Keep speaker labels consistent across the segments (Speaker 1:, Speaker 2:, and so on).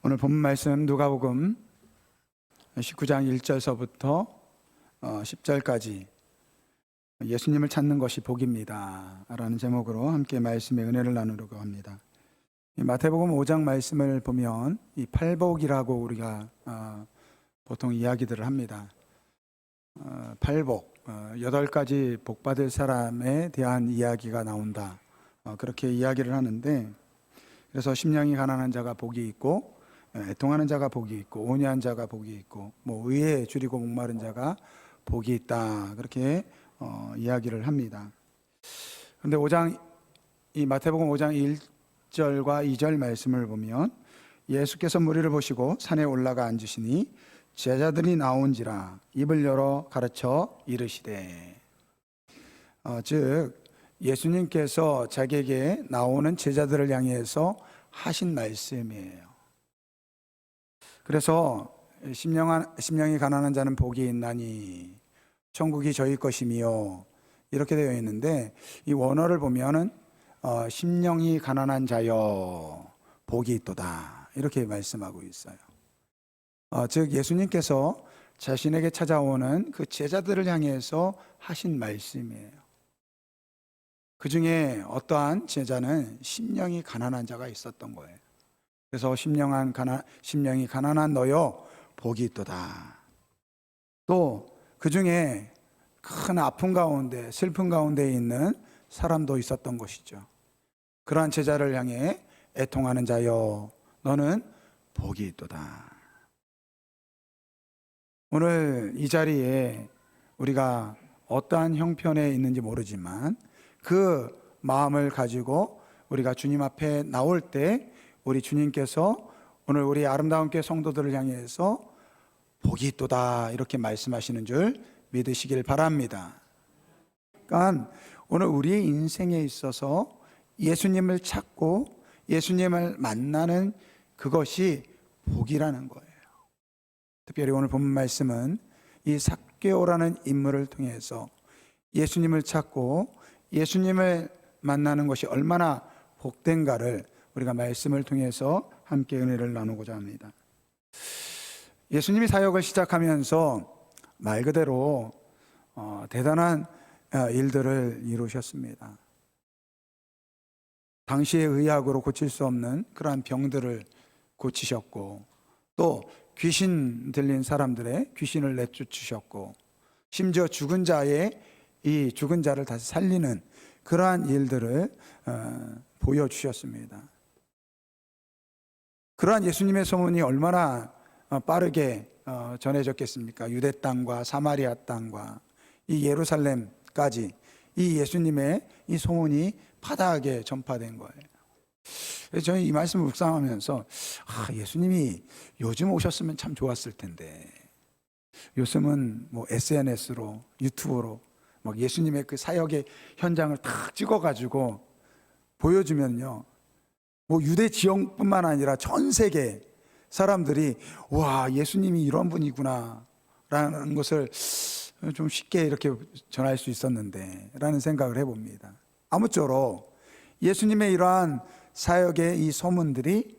Speaker 1: 오늘 본문 말씀 누가복음 19장 1절서부터 10절까지 예수님을 찾는 것이 복입니다 라는 제목으로 함께 말씀의 은혜를 나누려고 합니다. 마태복음 5장 말씀을 보면 이 팔복이라고 우리가 보통 이야기들을 합니다. 팔복, 8가지 복받을 사람에 대한 이야기가 나온다, 그렇게 이야기를 하는데, 그래서 심령이 가난한 자가 복이 있고, 애통하는 자가 복이 있고, 온유한 자가 복이 있고, 의에 줄이고 목마른 자가 복이 있다, 그렇게 이야기를 합니다. 그런데 이 마태복음 5장 1절과 2절 말씀을 보면, 예수께서 무리를 보시고 산에 올라가 앉으시니 제자들이 나온지라 입을 열어 가르쳐 이르시되, 즉 예수님께서 자기에게 나오는 제자들을 향해서 하신 말씀이에요. 그래서 심령이 가난한 자는 복이 있나니 천국이 저희 것이며, 이렇게 되어 있는데, 이 원어를 보면은 심령이 가난한 자여 복이 있도다, 이렇게 말씀하고 있어요. 즉 예수님께서 자신에게 찾아오는 그 제자들을 향해서 하신 말씀이에요. 그 중에 어떠한 제자는 심령이 가난한 자가 있었던 거예요. 그래서 심령이 가난한 너여 복이 있도다. 또 그 중에 큰 아픔 가운데, 슬픔 가운데 있는 사람도 있었던 것이죠. 그러한 제자를 향해 애통하는 자여 너는 복이 있도다. 오늘 이 자리에 우리가 어떠한 형편에 있는지 모르지만 그 마음을 가지고 우리가 주님 앞에 나올 때, 우리 주님께서 오늘 우리 아름다운 교회 성도들을 향해서 복이 있도다, 이렇게 말씀하시는 줄 믿으시길 바랍니다. 그러니까 오늘 우리의 인생에 있어서 예수님을 찾고 예수님을 만나는 그것이 복이라는 거예요. 특별히 오늘 본문 말씀은 이 삭개오라는 인물을 통해서 예수님을 찾고 예수님을 만나는 것이 얼마나 복된가를 우리가 말씀을 통해서 함께 은혜를 나누고자 합니다. 예수님이 사역을 시작하면서 말 그대로 대단한 일들을 이루셨습니다. 당시의 의학으로 고칠 수 없는 그러한 병들을 고치셨고, 또 귀신 들린 사람들의 귀신을 내쫓으셨고, 심지어 죽은 자를 다시 살리는 그러한 일들을 보여주셨습니다. 그러한 예수님의 소문이 얼마나 빠르게 전해졌겠습니까? 유대 땅과 사마리아 땅과 이 예루살렘까지 이 예수님의 이 소문이 파다하게 전파된 거예요. 그래서 저는 이 말씀을 묵상하면서 예수님이 요즘 오셨으면 참 좋았을 텐데, 요즘은 SNS로, 유튜브로 막 예수님의 그 사역의 현장을 탁 찍어가지고 보여주면요, 유대 지역뿐만 아니라 전 세계 사람들이 와, 예수님이 이런 분이구나 라는 것을 좀 쉽게 이렇게 전할 수 있었는데 라는 생각을 해봅니다. 아무쪼록 예수님의 이러한 사역의 이 소문들이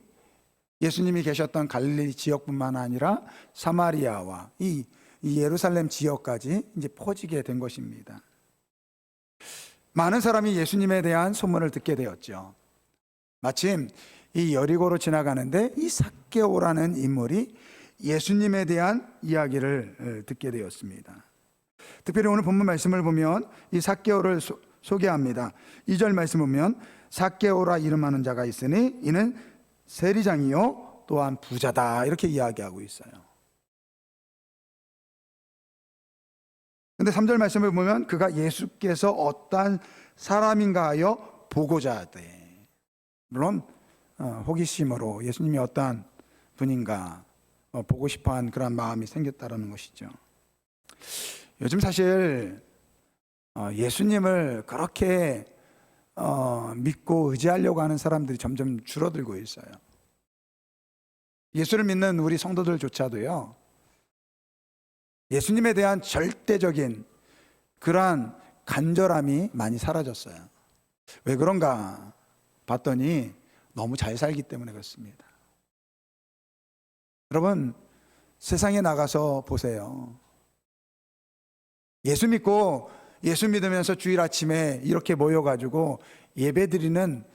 Speaker 1: 예수님이 계셨던 갈릴리 지역뿐만 아니라 사마리아와 이 예루살렘 지역까지 이제 퍼지게 된 것입니다. 많은 사람이 예수님에 대한 소문을 듣게 되었죠. 마침 이 여리고로 지나가는데 이 삭개오라는 인물이 예수님에 대한 이야기를 듣게 되었습니다. 특별히 오늘 본문 말씀을 보면 이 삭개오를 소개합니다. 2절 말씀 보면 삭개오라 이름하는 자가 있으니 이는 세리장이요 또한 부자다, 이렇게 이야기하고 있어요. 근데 3절 말씀을 보면 그가 예수께서 어떠한 사람인가 하여 보고자 하되, 물론 호기심으로 예수님이 어떠한 분인가 보고 싶어한 그런 마음이 생겼다는 것이죠. 요즘 사실 예수님을 그렇게 믿고 의지하려고 하는 사람들이 점점 줄어들고 있어요. 예수를 믿는 우리 성도들조차도요, 예수님에 대한 절대적인 그러한 간절함이 많이 사라졌어요. 왜 그런가 봤더니 너무 잘 살기 때문에 그렇습니다. 여러분, 세상에 나가서 보세요. 예수 믿으면서 주일 아침에 이렇게 모여가지고 예배 드리는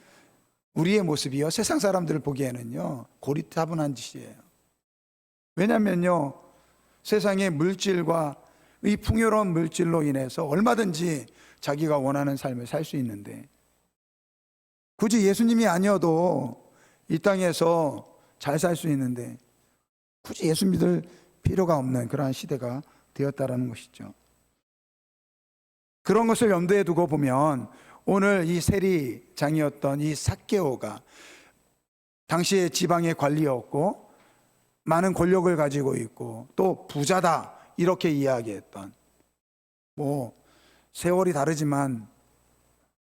Speaker 1: 우리의 모습이요, 세상 사람들을 보기에는요 고리타분한 짓이에요. 왜냐면요, 세상의 물질과 이 풍요로운 물질로 인해서 얼마든지 자기가 원하는 삶을 살 수 있는데, 굳이 예수님이 아니어도 이 땅에서 잘 살 수 있는데 굳이 예수 믿을 필요가 없는 그러한 시대가 되었다라는 것이죠. 그런 것을 염두에 두고 보면 오늘 이 세리장이었던 이 삭개오가 당시의 지방의 관리였고 많은 권력을 가지고 있고 또 부자다 이렇게 이야기했던, 세월이 다르지만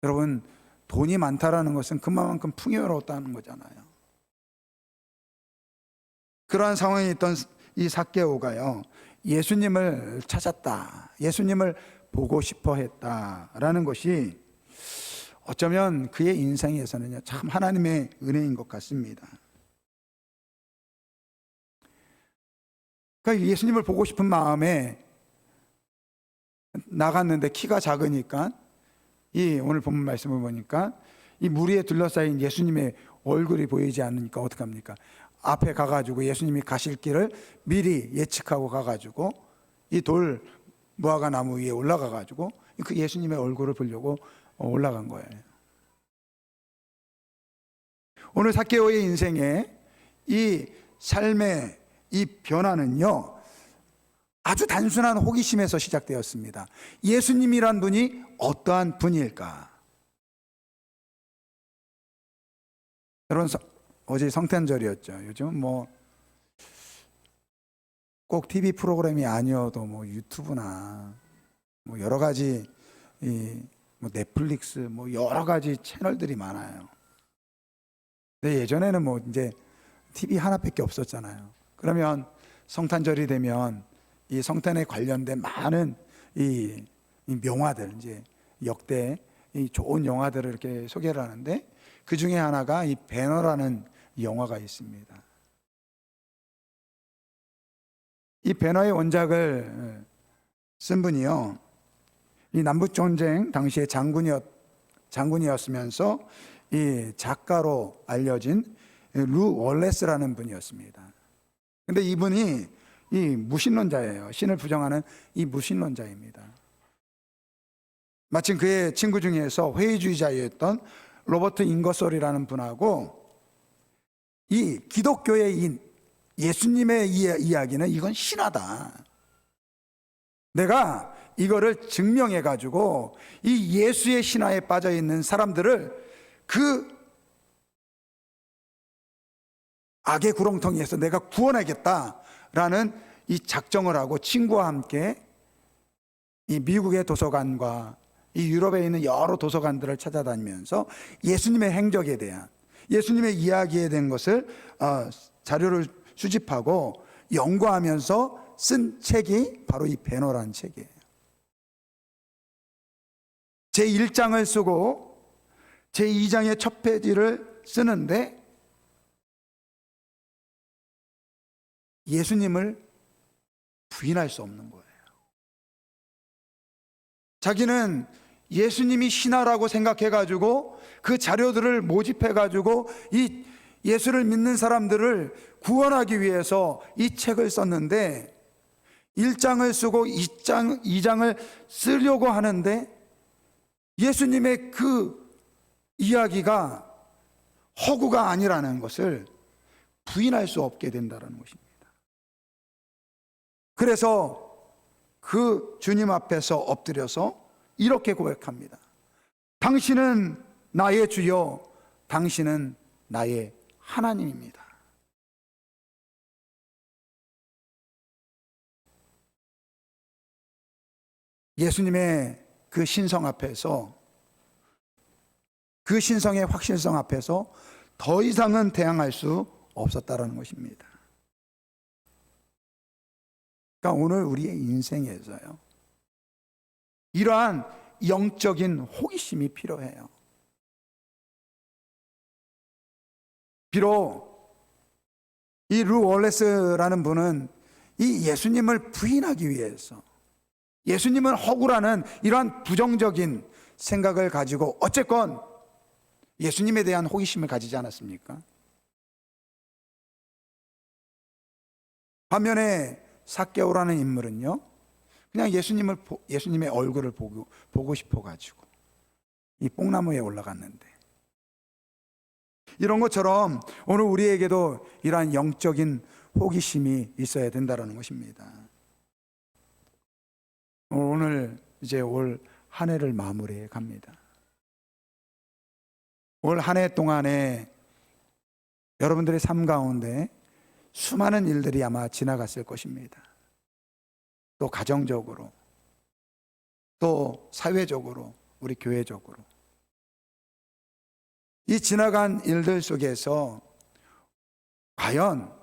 Speaker 1: 여러분, 돈이 많다라는 것은 그만큼 풍요로웠다는 거잖아요. 그러한 상황에 있던 이 삭개오가요, 예수님을 찾았다, 예수님을 보고 싶어 했다라는 것이 어쩌면 그의 인생에서는 참 하나님의 은혜인 것 같습니다. 그러니까 예수님을 보고 싶은 마음에 나갔는데 키가 작으니까, 이 오늘 본문 말씀을 보니까 이 무리에 둘러싸인 예수님의 얼굴이 보이지 않으니까 어떡합니까? 앞에 가가지고 예수님이 가실 길을 미리 예측하고 가가지고 이 돌 무화과 나무 위에 올라가가지고 그 예수님의 얼굴을 보려고 올라간 거예요. 오늘 삭개오의 인생에 이 삶의 이 변화는요, 아주 단순한 호기심에서 시작되었습니다. 예수님이란 분이 어떠한 분일까? 여러분, 어제 성탄절이었죠. 요즘 꼭 TV 프로그램이 아니어도 유튜브나 여러 가지 넷플릭스 여러 가지 채널들이 많아요. 근데 예전에는 이제 TV 하나밖에 없었잖아요. 그러면 성탄절이 되면 이 성탄에 관련된 많은 이 명화들, 이제 역대 이 좋은 영화들을 이렇게 소개를 하는데, 그 중에 하나가 이 배너라는 영화가 있습니다. 이 배너의 원작을 쓴 분이요, 이 남북전쟁 당시에 장군이었으면서 이 작가로 알려진 루 월레스라는 분이었습니다. 근데 이분이 이 무신론자예요. 신을 부정하는 이 무신론자입니다. 마침 그의 친구 중에서 회의주의자였던 로버트 잉거솔이라는 분하고 이 기독교의 이 예수님의 이야기는 이건 신화다, 내가 이거를 증명해 가지고 이 예수의 신화에 빠져 있는 사람들을 그 악의 구렁텅이에서 내가 구원하겠다라는 이 작정을 하고 친구와 함께 이 미국의 도서관과 이 유럽에 있는 여러 도서관들을 찾아다니면서 예수님의 행적에 대한, 예수님의 이야기에 대한 것을 자료를 수집하고 연구하면서 쓴 책이 바로 이 배너라는 책이에요. 제1장을 쓰고 제2장의 첫 페이지를 쓰는데 예수님을 부인할 수 없는 거예요. 자기는 예수님이 신하라고 생각해가지고 그 자료들을 모집해가지고 이 예수를 믿는 사람들을 구원하기 위해서 이 책을 썼는데, 1장을 쓰고 2장을 쓰려고 하는데 예수님의 그 이야기가 허구가 아니라는 것을 부인할 수 없게 된다는 것입니다. 그래서 그 주님 앞에서 엎드려서 이렇게 고백합니다. 당신은 나의 주여, 당신은 나의 하나님입니다. 예수님의 그 신성 앞에서, 그 신성의 확실성 앞에서 더 이상은 대항할 수 없었다는 것입니다. 그러니까 오늘 우리의 인생에서요, 이러한 영적인 호기심이 필요해요. 비록 이 루 월레스라는 분은 이 예수님을 부인하기 위해서, 예수님은 허구라는 이러한 부정적인 생각을 가지고 어쨌건 예수님에 대한 호기심을 가지지 않았습니까? 반면에 삭개오라는 인물은요, 그냥 예수님의 얼굴을 보고 싶어가지고 이 뽕나무에 올라갔는데, 이런 것처럼 오늘 우리에게도 이러한 영적인 호기심이 있어야 된다는 것입니다. 오늘 이제 올 한 해를 마무리해 갑니다. 올 한 해 동안에 여러분들의 삶 가운데 수많은 일들이 아마 지나갔을 것입니다. 또 가정적으로, 또 사회적으로, 우리 교회적으로. 이 지나간 일들 속에서 과연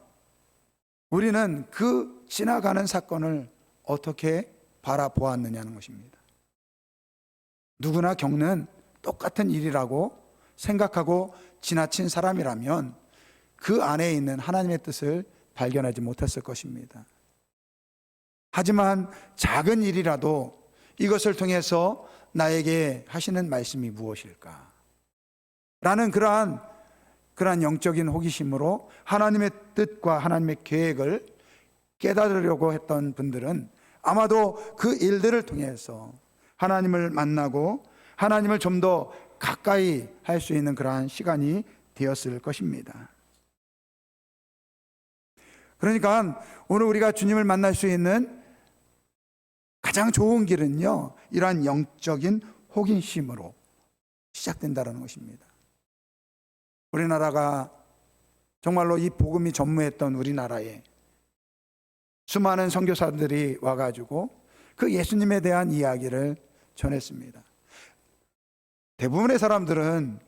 Speaker 1: 우리는 그 지나가는 사건을 어떻게 바라보았느냐는 것입니다. 누구나 겪는 똑같은 일이라고 생각하고 지나친 사람이라면 그 안에 있는 하나님의 뜻을 발견하지 못했을 것입니다. 하지만 작은 일이라도 이것을 통해서 나에게 하시는 말씀이 무엇일까? 라는 그러한 영적인 호기심으로 하나님의 뜻과 하나님의 계획을 깨달으려고 했던 분들은 아마도 그 일들을 통해서 하나님을 만나고 하나님을 좀 더 가까이 할 수 있는 그러한 시간이 되었을 것입니다. 그러니까 오늘 우리가 주님을 만날 수 있는 가장 좋은 길은요, 이러한 영적인 호기심으로 시작된다는 것입니다. 우리나라가 정말로 이 복음이 전무했던 우리나라에 수많은 선교사들이 와가지고 그 예수님에 대한 이야기를 전했습니다. 대부분의 사람들은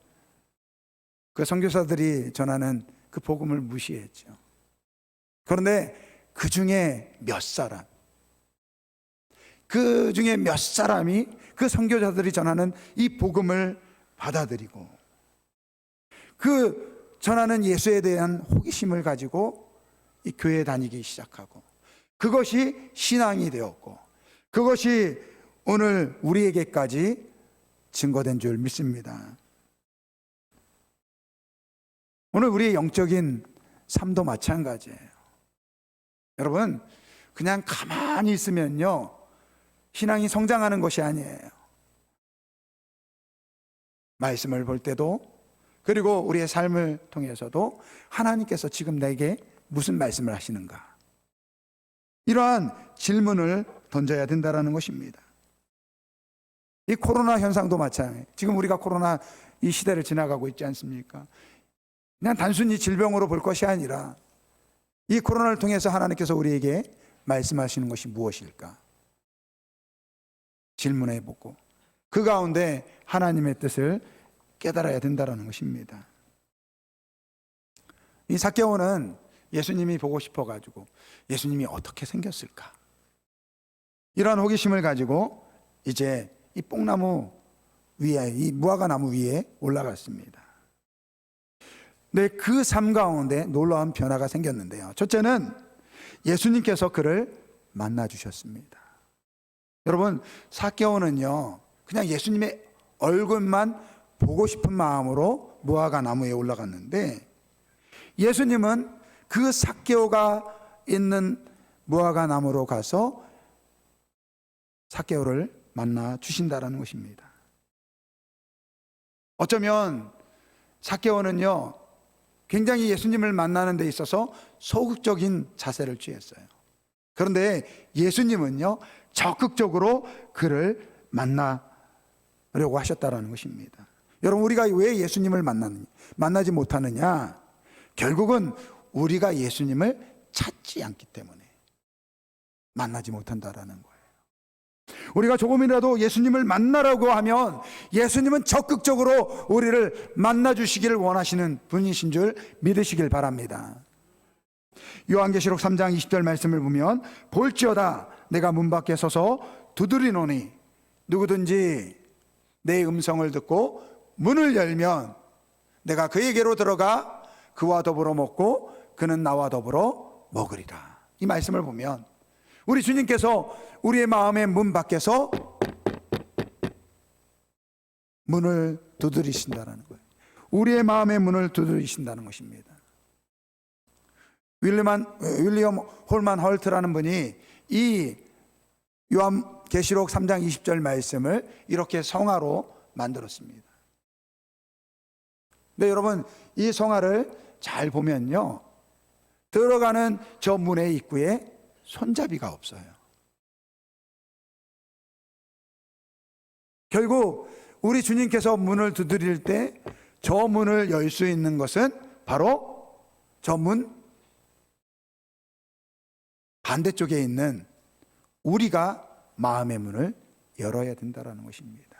Speaker 1: 그 선교사들이 전하는 그 복음을 무시했죠. 그런데 그 중에 몇 사람이 그 선교사들이 전하는 이 복음을 받아들이고 그 전하는 예수에 대한 호기심을 가지고 이 교회에 다니기 시작하고, 그것이 신앙이 되었고, 그것이 오늘 우리에게까지 증거된 줄 믿습니다. 오늘 우리의 영적인 삶도 마찬가지예요. 여러분, 그냥 가만히 있으면요, 신앙이 성장하는 것이 아니에요. 말씀을 볼 때도, 그리고 우리의 삶을 통해서도 하나님께서 지금 내게 무슨 말씀을 하시는가, 이러한 질문을 던져야 된다는 것입니다. 이 코로나 현상도 마찬가지예요. 지금 우리가 코로나 이 시대를 지나가고 있지 않습니까? 그냥 단순히 질병으로 볼 것이 아니라 이 코로나를 통해서 하나님께서 우리에게 말씀하시는 것이 무엇일까 질문해보고 그 가운데 하나님의 뜻을 깨달아야 된다는 것입니다. 이 삭개오는 예수님이 보고 싶어가지고 예수님이 어떻게 생겼을까, 이러한 호기심을 가지고 이제 이 뽕나무 위에, 이 무화과 나무 위에 올라갔습니다. 네, 그 삶 가운데 놀라운 변화가 생겼는데요. 첫째는 예수님께서 그를 만나 주셨습니다. 여러분, 삭개오는요, 그냥 예수님의 얼굴만 보고 싶은 마음으로 무화과 나무에 올라갔는데, 예수님은 그 삭개오가 있는 무화과 나무로 가서 삭개오를 만나 주신다라는 것입니다. 어쩌면 삭개오는요, 굉장히 예수님을 만나는 데 있어서 소극적인 자세를 취했어요. 그런데 예수님은요, 적극적으로 그를 만나려고 하셨다라는 것입니다. 여러분, 우리가 왜 예수님을 만나지 못하느냐? 결국은 우리가 예수님을 찾지 않기 때문에 만나지 못한다라는 거예요. 우리가 조금이라도 예수님을 만나라고 하면 예수님은 적극적으로 우리를 만나주시기를 원하시는 분이신 줄 믿으시길 바랍니다. 요한계시록 3장 20절 말씀을 보면, 볼지어다 내가 문 밖에 서서 두드리노니 누구든지 내 음성을 듣고 문을 열면 내가 그에게로 들어가 그와 더불어 먹고 그는 나와 더불어 먹으리라. 이 말씀을 보면 우리 주님께서 우리의 마음의 문 밖에서 문을 두드리신다는 거예요. 우리의 마음의 문을 두드리신다는 것입니다. 윌리엄 홀만 헐트라는 분이 이 요한계시록 3장 20절 말씀을 이렇게 성화로 만들었습니다. 네, 여러분, 이 성화를 잘 보면요, 들어가는 저 문의 입구에 손잡이가 없어요. 결국 우리 주님께서 문을 두드릴 때 저 문을 열 수 있는 것은 바로 저 문 반대쪽에 있는 우리가 마음의 문을 열어야 된다는 것입니다.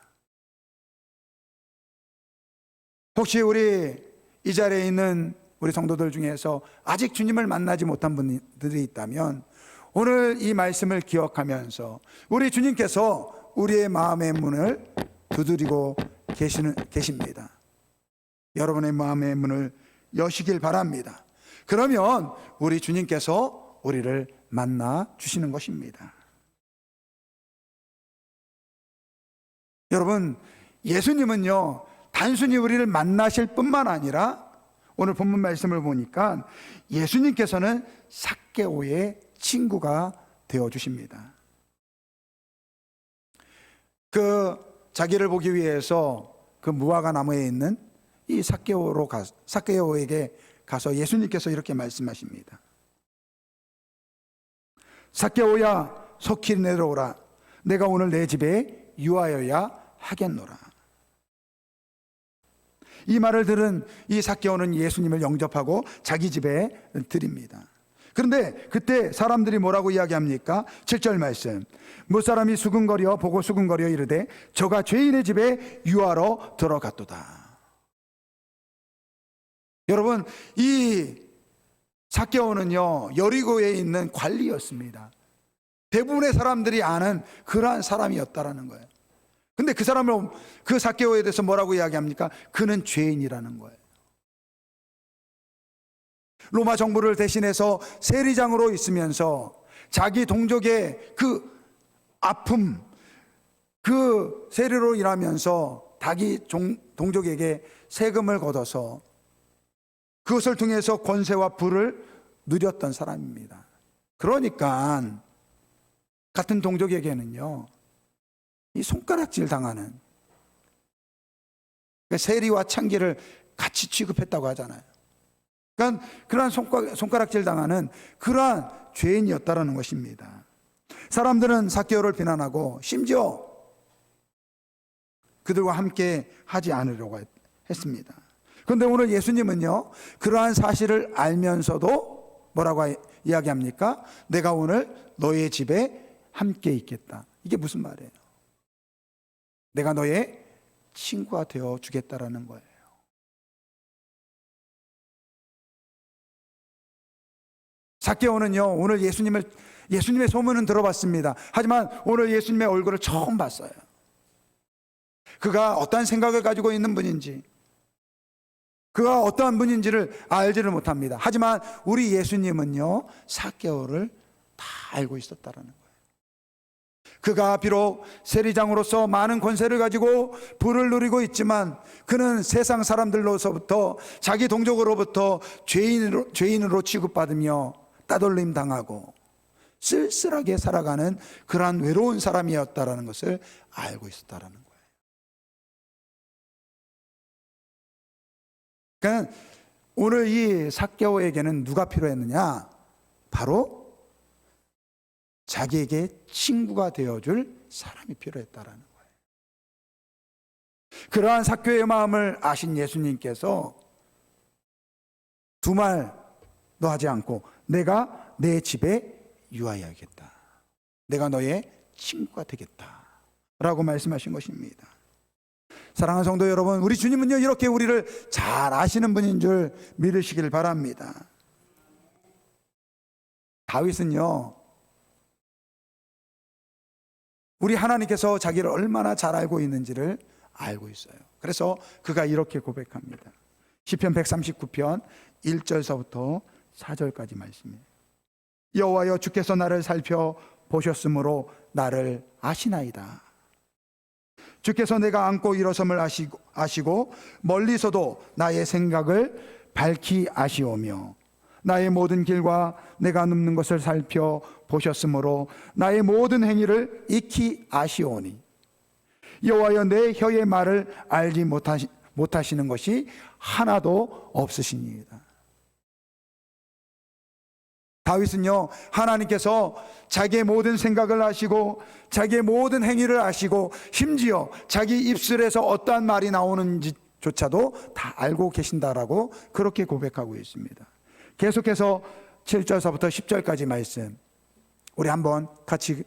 Speaker 1: 혹시 우리 이 자리에 있는 우리 성도들 중에서 아직 주님을 만나지 못한 분들이 있다면 오늘 이 말씀을 기억하면서 우리 주님께서 우리의 마음의 문을 두드리고 계십니다. 여러분의 마음의 문을 여시길 바랍니다. 그러면 우리 주님께서 우리를 만나 주시는 것입니다. 여러분, 예수님은요, 단순히 우리를 만나실 뿐만 아니라 오늘 본문 말씀을 보니까 예수님께서는 삭개오의 친구가 되어 주십니다. 자기를 보기 위해서 그 무화과 나무에 있는 이 삭개오에게 가서 예수님께서 이렇게 말씀하십니다. 삭개오야, 속히 내려오라. 내가 오늘 내 집에 유하여야 하겠노라. 이 말을 들은 이 삭개오는 예수님을 영접하고 자기 집에 드립니다. 그런데 그때 사람들이 뭐라고 이야기합니까? 7절 말씀, 무사람이 수근거려 보고 수근거려 이르되 저가 죄인의 집에 유하러 들어갔도다. 여러분, 이 삭개오는요, 여리고에 있는 관리였습니다. 대부분의 사람들이 아는 그러한 사람이었다라는 거예요. 근데 그 사람을, 그 삭개오에 대해서 뭐라고 이야기합니까? 그는 죄인이라는 거예요. 로마 정부를 대신해서 세리장으로 있으면서 자기 동족의 그 아픔, 그 세리로 일하면서 자기 동족에게 세금을 걷어서 그것을 통해서 권세와 부를 누렸던 사람입니다. 그러니까 같은 동족에게는요, 이 손가락질 당하는, 세리와 창기를 같이 취급했다고 하잖아요. 그러니까 그러한 손가락질 당하는 그러한 죄인이었다라는 것입니다. 사람들은 삭개오를 비난하고 심지어 그들과 함께 하지 않으려고 했습니다. 그런데 오늘 예수님은요, 그러한 사실을 알면서도 뭐라고 이야기합니까? 내가 오늘 너의 집에 함께 있겠다. 이게 무슨 말이에요? 내가 너의 친구가 되어 주겠다라는 거예요. 삭개오는요, 오늘 예수님의 소문은 들어봤습니다. 하지만 오늘 예수님의 얼굴을 처음 봤어요. 그가 어떠한 생각을 가지고 있는 분인지, 그가 어떠한 분인지를 알지를 못합니다. 하지만 우리 예수님은요, 삭개오를 다 알고 있었다라는 거예요. 그가 비록 세리장으로서 많은 권세를 가지고 부를 누리고 있지만 그는 세상 사람들로서부터, 자기 동족으로부터 죄인으로 취급받으며 따돌림 당하고 쓸쓸하게 살아가는 그러한 외로운 사람이었다라는 것을 알고 있었다라는 거예요. 그러니까 오늘 이 삭개오에게는 누가 필요했느냐? 바로 자기에게 친구가 되어줄 사람이 필요했다라는 거예요. 그러한 삭개오의 마음을 아신 예수님께서 두 말도 하지 않고 내가 내 집에 유하여야겠다. 내가 너의 친구가 되겠다. 라고 말씀하신 것입니다. 사랑하는 성도 여러분, 우리 주님은요, 이렇게 우리를 잘 아시는 분인 줄 믿으시길 바랍니다. 다윗은요, 우리 하나님께서 자기를 얼마나 잘 알고 있는지를 알고 있어요. 그래서 그가 이렇게 고백합니다. 시편 139편 1절서부터 4절까지 말씀이에요. 여호와여 주께서 나를 살펴보셨으므로 나를 아시나이다. 주께서 내가 앉고 일어섬을 아시고 멀리서도 나의 생각을 밝히 아시오며 나의 모든 길과 내가 눕는 것을 살펴보셨으므로 나의 모든 행위를 익히 아시오니 여호와여 내 혀의 말을 알지 못하시는 것이 하나도 없으시니이다. 다윗은요, 하나님께서 자기의 모든 생각을 아시고 자기의 모든 행위를 아시고 심지어 자기 입술에서 어떠한 말이 나오는지조차도 다 알고 계신다라고 그렇게 고백하고 있습니다. 계속해서 7절서부터 10절까지 말씀 우리 한번 같이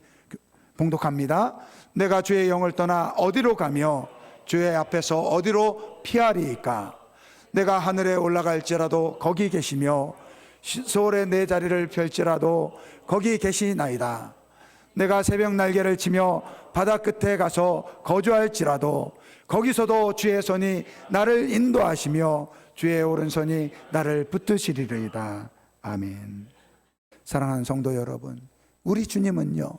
Speaker 1: 봉독합니다. 내가 주의 영을 떠나 어디로 가며 주의 앞에서 어디로 피하리이까? 내가 하늘에 올라갈지라도 거기 계시며 소홀에 내 자리를 펼지라도 거기 계시나이다. 내가 새벽 날개를 치며 바다 끝에 가서 거주할지라도 거기서도 주의 손이 나를 인도하시며 주의 오른손이 나를 붙드시리이다. 아멘. 사랑하는 성도 여러분, 우리 주님은요,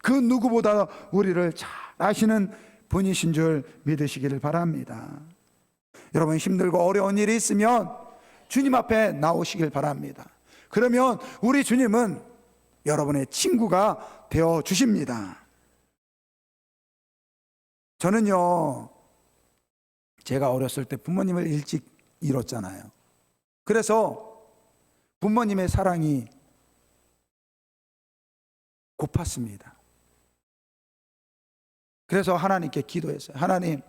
Speaker 1: 그 누구보다 우리를 잘 아시는 분이신 줄 믿으시기를 바랍니다. 여러분, 힘들고 어려운 일이 있으면 주님 앞에 나오시길 바랍니다. 그러면 우리 주님은 여러분의 친구가 되어 주십니다. 저는요, 제가 어렸을 때 부모님을 일찍 잃었잖아요. 그래서 부모님의 사랑이 고팠습니다. 그래서 하나님께 기도했어요. 하나님,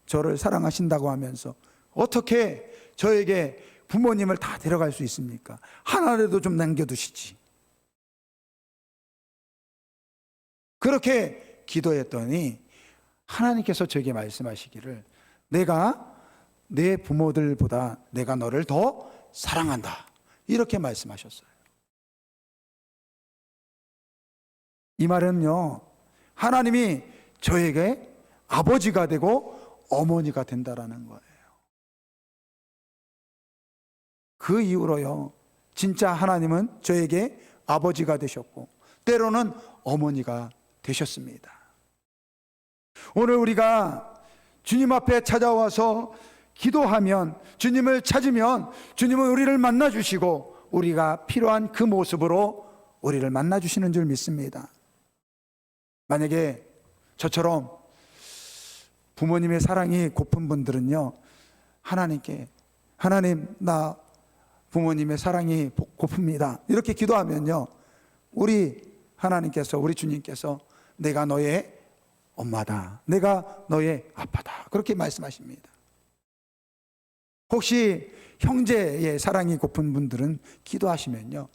Speaker 1: 저를 사랑하신다고 하면서 어떻게 저에게 부모님을 다 데려갈 수 있습니까? 하나라도 좀 남겨두시지. 그렇게 기도했더니 하나님께서 저에게 말씀하시기를 내가 내 부모들보다 내가 너를 더 사랑한다, 이렇게 말씀하셨어요. 이 말은요, 하나님이 저에게 아버지가 되고 어머니가 된다라는 거예요. 그 이후로요, 진짜 하나님은 저에게 아버지가 되셨고 때로는 어머니가 되셨습니다. 오늘 우리가 주님 앞에 찾아와서 기도하면, 주님을 찾으면 주님은 우리를 만나주시고 우리가 필요한 그 모습으로 우리를 만나주시는 줄 믿습니다. 만약에 저처럼 부모님의 사랑이 고픈 분들은요, 하나님께 하나님, 나 부모님의 사랑이 고픕니다, 이렇게 기도하면요, 우리 하나님께서, 우리 주님께서 내가 너의 엄마다, 내가 너의 아빠다, 그렇게 말씀하십니다. 혹시 형제의 사랑이 고픈 분들은 기도하시면요,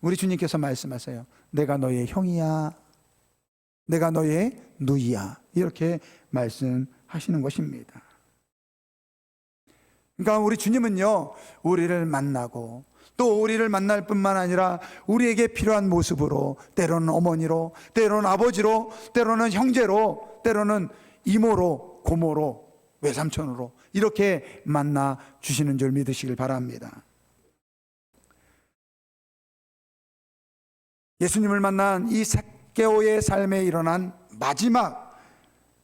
Speaker 1: 우리 주님께서 말씀하세요. 내가 너의 형이야, 내가 너의 누이야, 이렇게 말씀하시는 것입니다. 그러니까 우리 주님은요, 우리를 만나고 또 우리를 만날 뿐만 아니라 우리에게 필요한 모습으로, 때로는 어머니로, 때로는 아버지로, 때로는 형제로, 때로는 이모로, 고모로, 외삼촌으로 이렇게 만나 주시는 줄 믿으시길 바랍니다. 예수님을 만난 이 삭개오의 삶에 일어난 마지막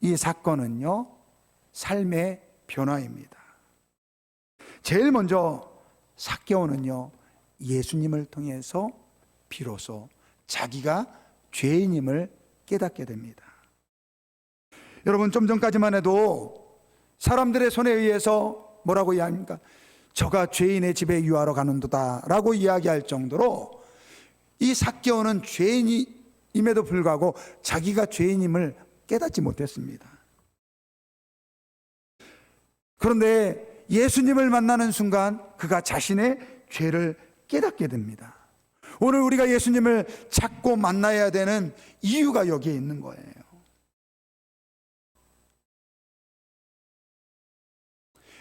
Speaker 1: 이 사건은요, 삶의 변화입니다. 제일 먼저 삭개오는요, 예수님을 통해서 비로소 자기가 죄인임을 깨닫게 됩니다. 여러분, 좀 전까지만 해도 사람들의 손에 의해서 뭐라고 이야기합니까? 저가 죄인의 집에 유하러 가는도다 라고 이야기할 정도로 이 삭개오는 죄인임에도 불구하고 자기가 죄인임을 깨닫지 못했습니다. 그런데 예수님을 만나는 순간 그가 자신의 죄를 깨닫게 됩니다. 오늘 우리가 예수님을 찾고 만나야 되는 이유가 여기에 있는 거예요.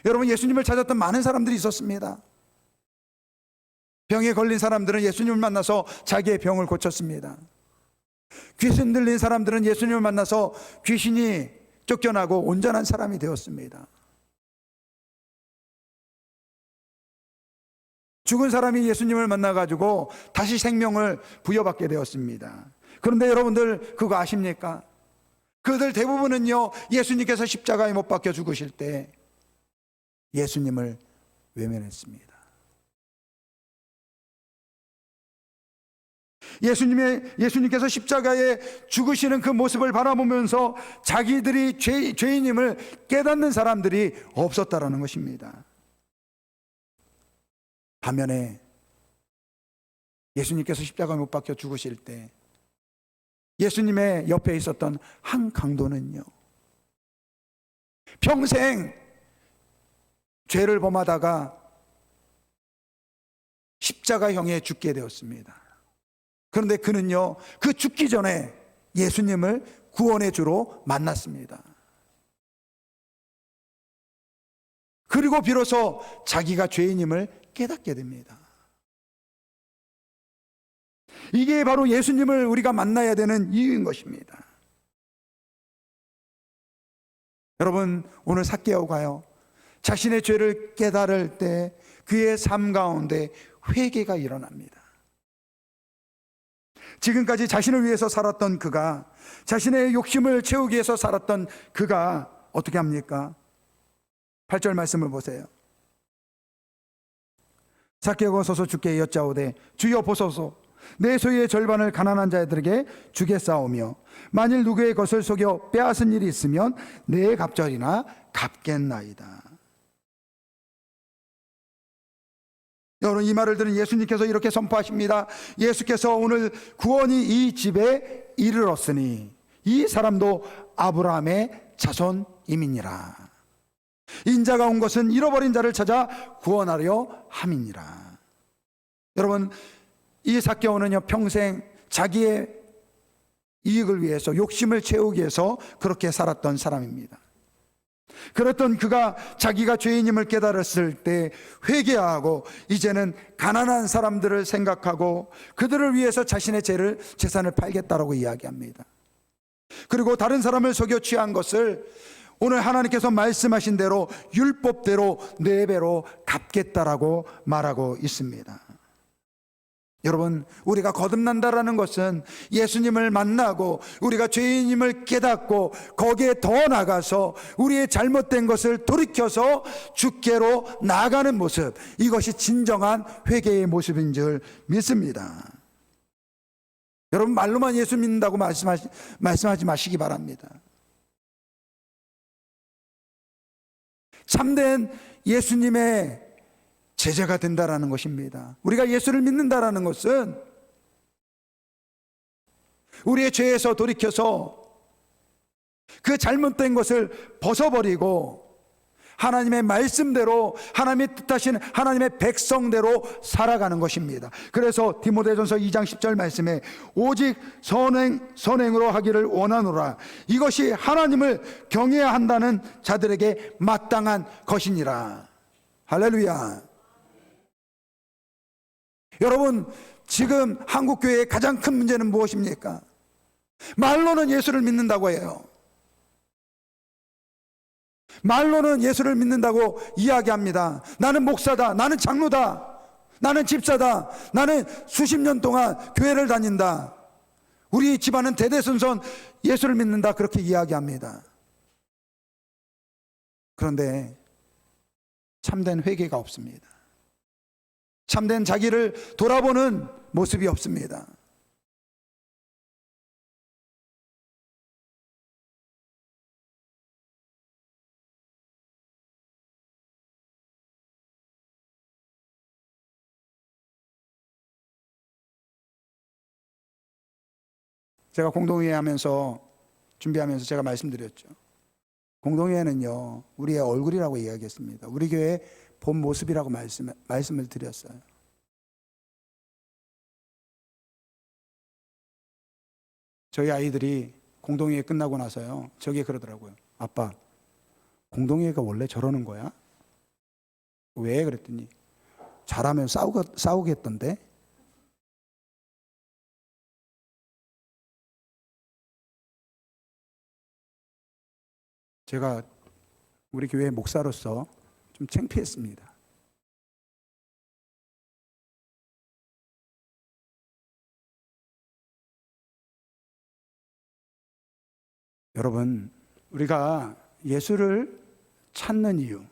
Speaker 1: 여러분, 예수님을 찾았던 많은 사람들이 있었습니다. 병에 걸린 사람들은 예수님을 만나서 자기의 병을 고쳤습니다. 귀신 들린 사람들은 예수님을 만나서 귀신이 쫓겨나고 온전한 사람이 되었습니다. 죽은 사람이 예수님을 만나가지고 다시 생명을 부여받게 되었습니다. 그런데 여러분들 그거 아십니까? 그들 대부분은요, 예수님께서 십자가에 못 박혀 죽으실 때 예수님을 외면했습니다. 예수님께서 십자가에 죽으시는 그 모습을 바라보면서 자기들이 죄인임을 깨닫는 사람들이 없었다라는 것입니다. 반면에 예수님께서 십자가에 못 박혀 죽으실 때 예수님의 옆에 있었던 한 강도는요, 평생 죄를 범하다가 십자가형에 죽게 되었습니다. 그런데 그는요, 그 죽기 전에 예수님을 구원의 주로 만났습니다. 그리고 비로소 자기가 죄인임을 깨닫게 됩니다. 이게 바로 예수님을 우리가 만나야 되는 이유인 것입니다. 여러분, 오늘 삭개오가요, 자신의 죄를 깨달을 때 그의 삶 가운데 회개가 일어납니다. 지금까지 자신을 위해서 살았던 그가, 자신의 욕심을 채우기 위해서 살았던 그가 어떻게 합니까? 8절 말씀을 보세요. 삭개오가 서서 주께 여짜오되 주여 보소서, 내 소유의 절반을 가난한 자들에게 주겠사오며 만일 누구의 것을 속여 빼앗은 일이 있으면 내 갑절이나 갚겠나이다. 여러분, 이 말을 들은 예수님께서 이렇게 선포하십니다. 예수께서 오늘 구원이 이 집에 이르렀으니 이 사람도 아브라함의 자손임이니라. 인자가 온 것은 잃어버린 자를 찾아 구원하려 함이니라. 여러분, 이 삭개오는요, 평생 자기의 이익을 위해서, 욕심을 채우기 위해서 그렇게 살았던 사람입니다. 그랬던 그가 자기가 죄인임을 깨달았을 때 회개하고 이제는 가난한 사람들을 생각하고 그들을 위해서 자신의 재산을 팔겠다라고 이야기합니다. 그리고 다른 사람을 속여 취한 것을 오늘 하나님께서 말씀하신 대로 율법대로 4배로 갚겠다라고 말하고 있습니다. 여러분, 우리가 거듭난다라는 것은 예수님을 만나고 우리가 죄인임을 깨닫고 거기에 더 나가서 우리의 잘못된 것을 돌이켜서 주께로 나아가는 모습, 이것이 진정한 회개의 모습인 줄 믿습니다. 여러분, 말로만 예수 믿는다고 말씀하지 마시기 바랍니다. 참된 예수님의 제자가 된다라는 것입니다. 우리가 예수를 믿는다라는 것은 우리의 죄에서 돌이켜서 그 잘못된 것을 벗어버리고 하나님의 말씀대로, 하나님의 뜻하신 하나님의 백성대로 살아가는 것입니다. 그래서 디모데전서 2장 10절 말씀에 오직 선행으로 하기를 원하노라. 이것이 하나님을 경외해야 한다는 자들에게 마땅한 것이니라. 할렐루야. 여러분, 지금 한국교회의 가장 큰 문제는 무엇입니까? 말로는 예수를 믿는다고 해요. 말로는 예수를 믿는다고 이야기합니다. 나는 목사다, 나는 장로다, 나는 집사다, 나는 수십 년 동안 교회를 다닌다, 우리 집안은 대대손손 예수를 믿는다, 그렇게 이야기합니다. 그런데 참된 회개가 없습니다. 참된 자기를 돌아보는 모습이 없습니다. 제가 공동회의 하면서, 준비하면서 제가 말씀드렸죠. 공동회의는요, 우리의 얼굴이라고 이야기했습니다. 우리 교회의 본 모습이라고 말씀을 드렸어요. 저희 아이들이 공동회의 끝나고 나서요, 저기 그러더라고요. 아빠, 공동회의가 원래 저러는 거야? 왜? 그랬더니 잘하면 싸우겠던데? 제가 우리 교회 목사로서 좀 창피했습니다. 여러분, 우리가 예수를 찾는 이유,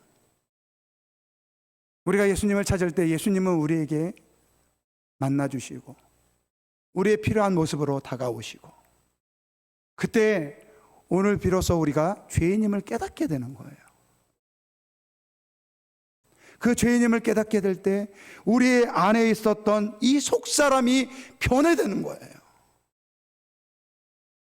Speaker 1: 우리가 예수님을 찾을 때 예수님은 우리에게 만나주시고 우리의 필요한 모습으로 다가오시고, 그때 오늘 비로소 우리가 죄인임을 깨닫게 되는 거예요. 그 죄인임을 깨닫게 될 때 우리 안에 있었던 이 속사람이 변해되는 거예요.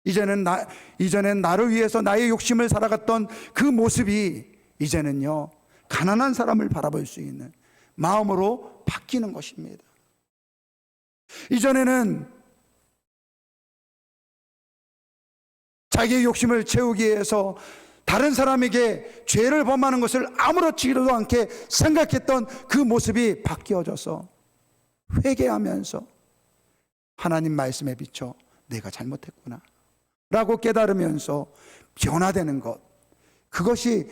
Speaker 1: 이전엔 나를 위해서 나의 욕심을 살아갔던 그 모습이 이제는요, 가난한 사람을 바라볼 수 있는 마음으로 바뀌는 것입니다. 이전에는 자기의 욕심을 채우기 위해서 다른 사람에게 죄를 범하는 것을 아무렇지도 않게 생각했던 그 모습이 바뀌어져서 회개하면서 하나님 말씀에 비춰 내가 잘못했구나 라고 깨달으면서 변화되는 것, 그것이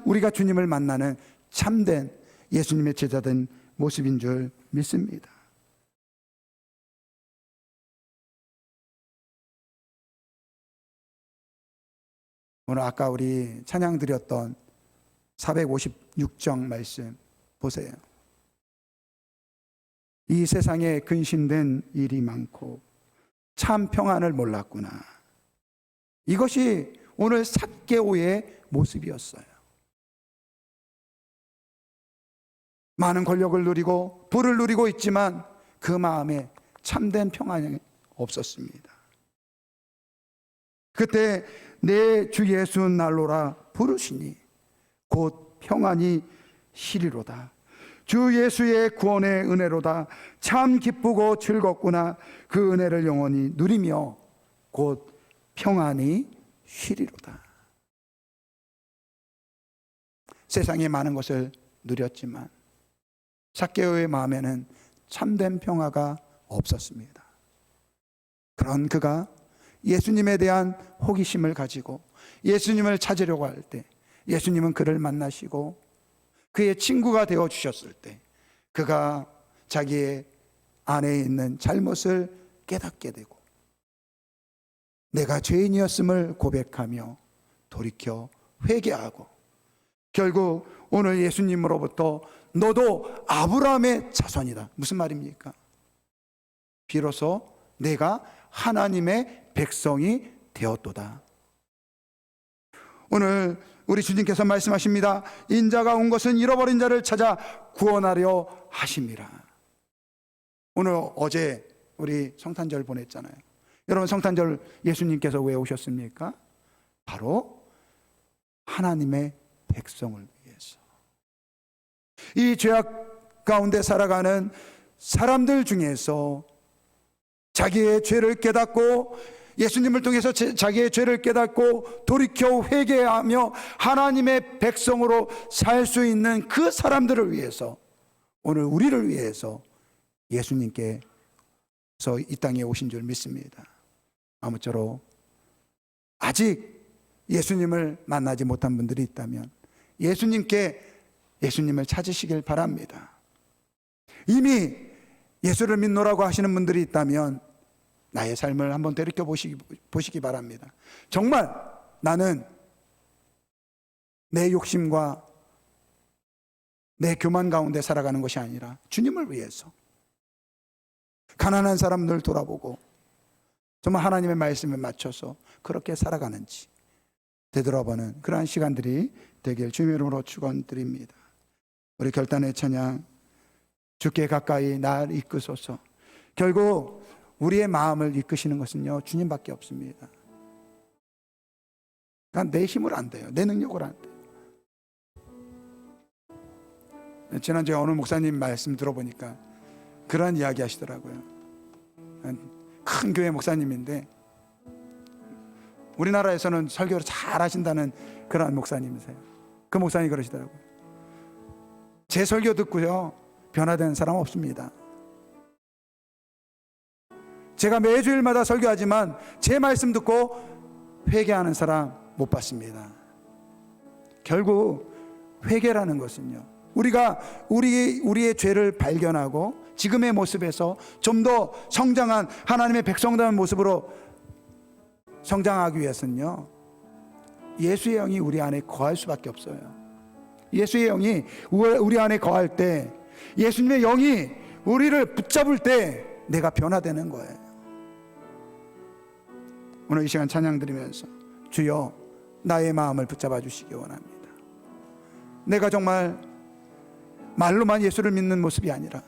Speaker 1: 우리가 주님을 만나는 참된 예수님의 제자된 모습인 줄 믿습니다. 오늘 아까 우리 찬양 드렸던 456정 말씀 보세요. 이 세상에 근심된 일이 많고 참 평안을 몰랐구나. 이것이 오늘 삭개오의 모습이었어요. 많은 권력을 누리고 부를 누리고 있지만 그 마음에 참된 평안이 없었습니다. 그때 내 주 예수 날로라 부르시니 곧 평안이 시리로다. 주 예수의 구원의 은혜로다. 참 기쁘고 즐겁구나. 그 은혜를 영원히 누리며 곧 평안이 쉬리로다. 세상에 많은 것을 누렸지만 삭개오의 마음에는 참된 평화가 없었습니다. 그런 그가 예수님에 대한 호기심을 가지고 예수님을 찾으려고 할 때, 예수님은 그를 만나시고 그의 친구가 되어 주셨을 때, 그가 자기의 안에 있는 잘못을 깨닫게 되고 내가 죄인이었음을 고백하며 돌이켜 회개하고, 결국 오늘 예수님으로부터 너도 아브라함의 자손이다. 무슨 말입니까? 비로소 내가 하나님의 백성이 되었도다. 오늘 우리 주님께서 말씀하십니다. 인자가 온 것은 잃어버린 자를 찾아 구원하려 하심이라. 오늘 어제 우리 성탄절 보냈잖아요. 여러분, 성탄절 예수님께서 왜 오셨습니까? 바로 하나님의 백성을 위해서. 이 죄악 가운데 살아가는 사람들 중에서 자기의 죄를 깨닫고 예수님을 통해서 자기의 죄를 깨닫고 돌이켜 회개하며 하나님의 백성으로 살 수 있는 그 사람들을 위해서, 오늘 우리를 위해서 예수님께서 이 땅에 오신 줄 믿습니다. 아무쪼록 아직 예수님을 만나지 못한 분들이 있다면 예수님을 찾으시길 바랍니다. 이미 예수를 믿노라고 하시는 분들이 있다면 나의 삶을 한번 되돌켜 보시기 바랍니다. 정말 나는 내 욕심과 내 교만 가운데 살아가는 것이 아니라 주님을 위해서 가난한 사람들 돌아보고 정말 하나님의 말씀에 맞춰서 그렇게 살아가는지 되돌아보는 그러한 시간들이 되길 주님의 이름으로 축원드립니다. 우리 결단의 찬양, 주께 가까이 날 이끄소서. 결국 우리의 마음을 이끄시는 것은요, 주님밖에 없습니다. 그러니까 내 힘으로 안 돼요. 내 능력으로 안 돼요. 지난주에 어느 목사님 말씀 들어보니까 그런 이야기 하시더라고요. 큰 교회 목사님인데 우리나라에서는 설교를 잘 하신다는 그런 목사님이세요. 그 목사님이 그러시더라고요. 제 설교 듣고요 변화되는 사람 없습니다. 제가 매주일마다 설교하지만 제 말씀 듣고 회개하는 사람 못 봤습니다. 결국 회개라는 것은요, 우리가 우리의 죄를 발견하고 지금의 모습에서 좀 더 성장한 하나님의 백성다운 모습으로 성장하기 위해서는요, 예수의 영이 우리 안에 거할 수밖에 없어요. 예수의 영이 우리 안에 거할 때, 예수님의 영이 우리를 붙잡을 때 내가 변화되는 거예요. 오늘 이 시간 찬양 드리면서 주여 나의 마음을 붙잡아 주시기 원합니다. 내가 정말 말로만 예수를 믿는 모습이 아니라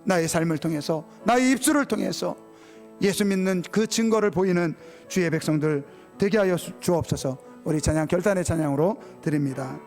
Speaker 1: 나의 삶을 통해서, 나의 입술을 통해서 예수 믿는 그 증거를 보이는 주의 백성들 되게 하여 주옵소서. 우리 찬양 결단의 찬양으로 드립니다.